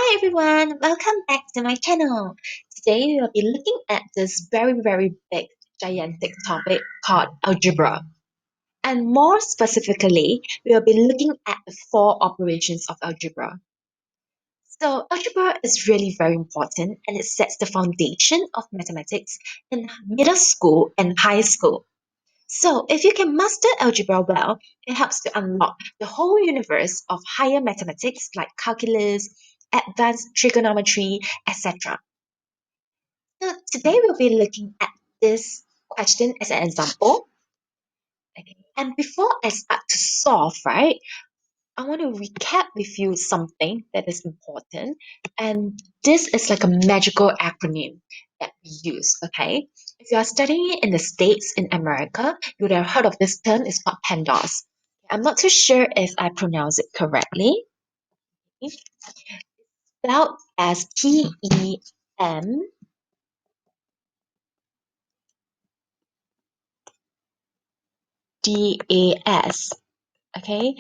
Hi everyone, welcome back to my channel. Today we will be looking at this very big, gigantic topic called algebra. And more specifically, we will be looking at the four operations of algebra. So algebra is really very important and it sets the foundation of mathematics in middle school and high school. So if you can master algebra well, it helps to unlock the whole universe of higher mathematics like calculus, advanced trigonometry, etc. So today we'll be looking at this question as an example. Okay. And before I start to solve, right, I want to recap with you something that is important. And this is like a magical acronym that we use, okay? If you are studying it in the States, in America, you would have heard of this term. It's called PEMDAS. I'm not too sure if I pronounce it correctly. It's spelled as PEMDAS, okay?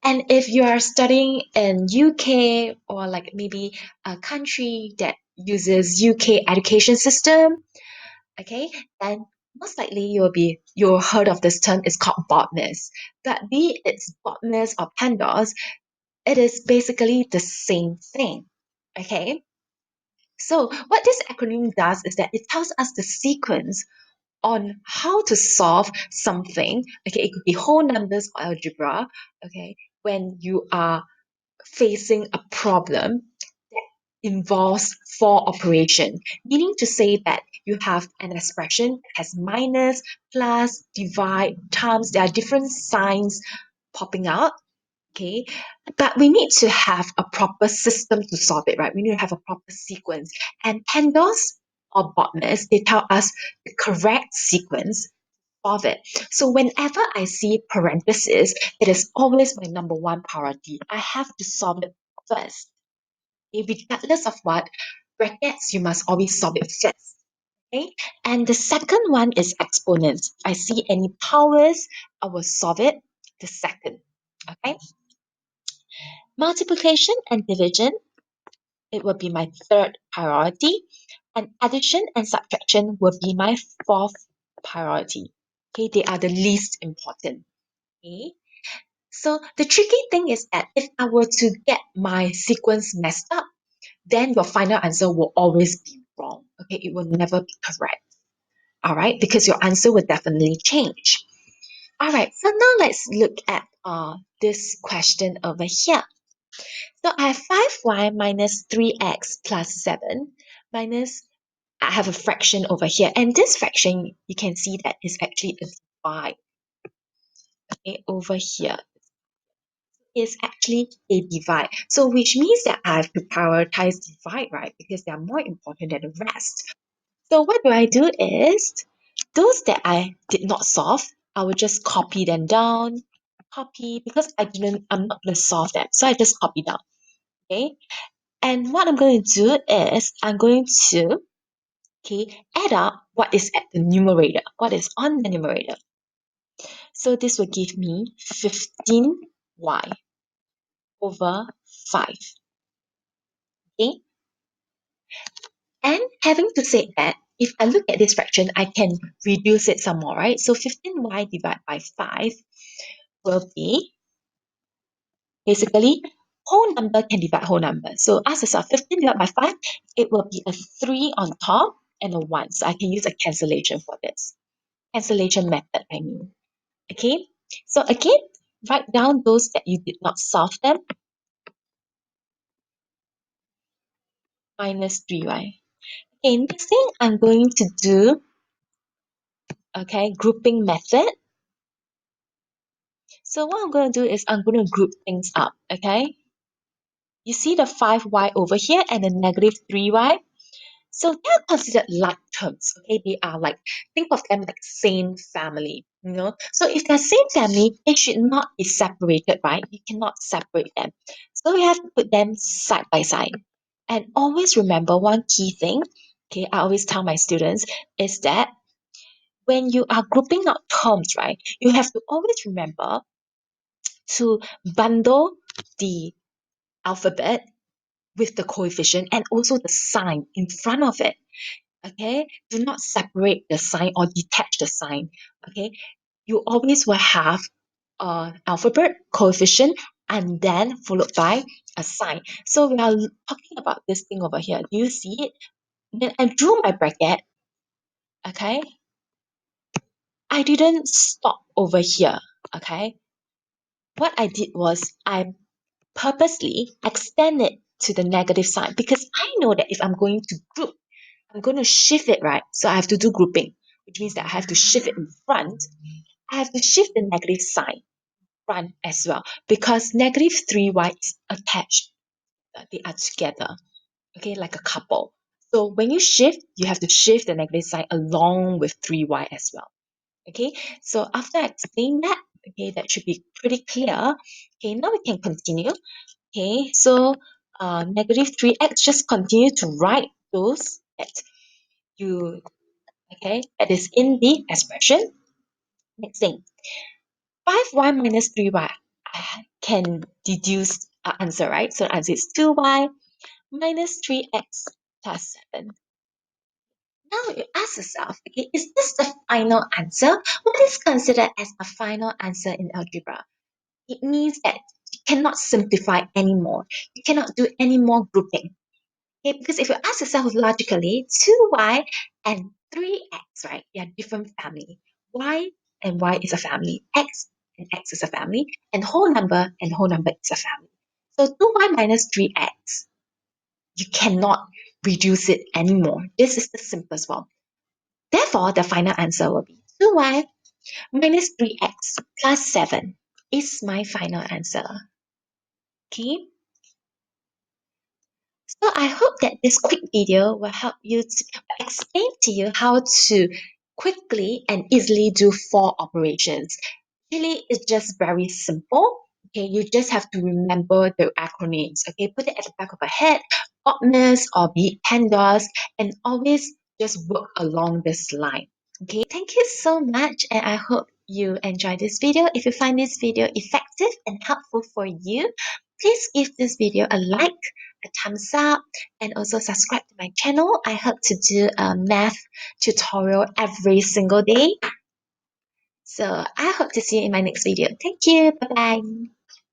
And if you are studying in UK or like maybe a country that uses UK education system, okay, then most likely you'll heard of this term. It's called BODMAS. But be it's BODMAS or PEMDAS, it is basically the same thing. Okay. So what this acronym does is that it tells us the sequence on how to solve something. Okay, it could be whole numbers or algebra. Okay, when you are facing a problem that involves four operation, meaning to say that you have an expression that has minus, plus, divide, times. There are different signs popping out. Okay, but we need to have a proper system to solve it, right? We need to have a proper sequence. And pandas or botnets, they tell us the correct sequence of it. So whenever I see parentheses, it is always my number one priority. I have to solve it first. Okay, regardless of what, brackets, you must always solve it first. Okay, and the second one is exponents. I see any powers, I will solve it the second. Okay, multiplication and division, it will be my third priority, and addition and subtraction will be my fourth priority. Okay, they are the least important. Okay, so the tricky thing is that if I were to get my sequence messed up, then your final answer will always be wrong. Okay, it will never be correct. All right, because your answer will definitely change. All right, so now let's look at this question over here. So I have 5y minus 3x plus 7 minus, I have a fraction over here. And this fraction, you can see that is actually a divide. Okay, over here is actually a divide. So which means that I have to prioritize divide, right? Because they are more important than the rest. So what do I do is, those that I did not solve, I will just copy them down. Copy, because I'm not going to solve them. So I just copy down. Okay. And what I'm going to do is I'm going to, okay, add up what is at the numerator, what is on the numerator. So this will give me 15y over 5. Okay. And having to say that, if I look at this fraction, I can reduce it some more, right? So 15y divided by 5 will be basically whole number can divide whole number. So as I saw, 15 divided by 5, it will be a 3 on top and a 1. So I can use a cancellation for this. Cancellation method, I mean. Okay, so again, write down those that you did not solve them. Minus 3y. Okay, next thing I'm going to do, okay, grouping method. So what I'm going to do is I'm going to group things up, okay? You see the 5y over here and the negative 3y? So they are considered like terms, okay? They are like, think of them like same family, you know? So if they're same family, they should not be separated, right? You cannot separate them. So we have to put them side by side. And always remember one key thing, okay, I always tell my students, is that when you are grouping out terms, right, you have to always remember to bundle the alphabet with the coefficient and also the sign in front of it. Okay, do not separate the sign or detach the sign. Okay, you always will have alphabet, coefficient, and then followed by a sign. So we are talking about this thing over here. Do you see it? Then I drew my bracket. Okay, I didn't stop over here. Okay, what I did was I purposely extended to the negative sign because I know that if I'm going to group, I'm going to shift it, right? So I have to do grouping, which means that I have to shift it in front. I have to shift the negative sign front as well because negative 3y is attached. They are together, okay, like a couple. So when you shift, you have to shift the negative sign along with 3y as well. Okay, so after I explain that, okay, that should be pretty clear. Okay, now we can continue. Okay, so negative 3x, just continue to write those that you, okay, that is in the expression. Next thing, 5y minus 3y, I can deduce our answer, right? So the answer is 2y minus 3x plus 7. Now you ask yourself, okay, is this the final answer? What is considered as a final answer in algebra? It means that you cannot simplify anymore. You cannot do any more grouping. Okay, because if you ask yourself logically, 2y and 3x, right, they are different family. Y and y is a family. X and x is a family. And whole number and whole number is a family. So 2y minus 3x, you cannot reduce it anymore. This is the simplest one. Therefore, the final answer will be 2y minus 3x plus 7 is my final answer. Okay? So I hope that this quick video will help you to explain to you how to quickly and easily do 4 operations. Really, it's just very simple. Okay, you just have to remember the acronyms. Okay, put it at the back of your head, BODMAS or be it PEMDAS, and always just work along this line. Okay, thank you so much, and I hope you enjoyed this video. If you find this video effective and helpful for you, please give this video a like, a thumbs up, and also subscribe to my channel. I hope to do a math tutorial every single day. So I hope to see you in my next video. Thank you. Bye bye.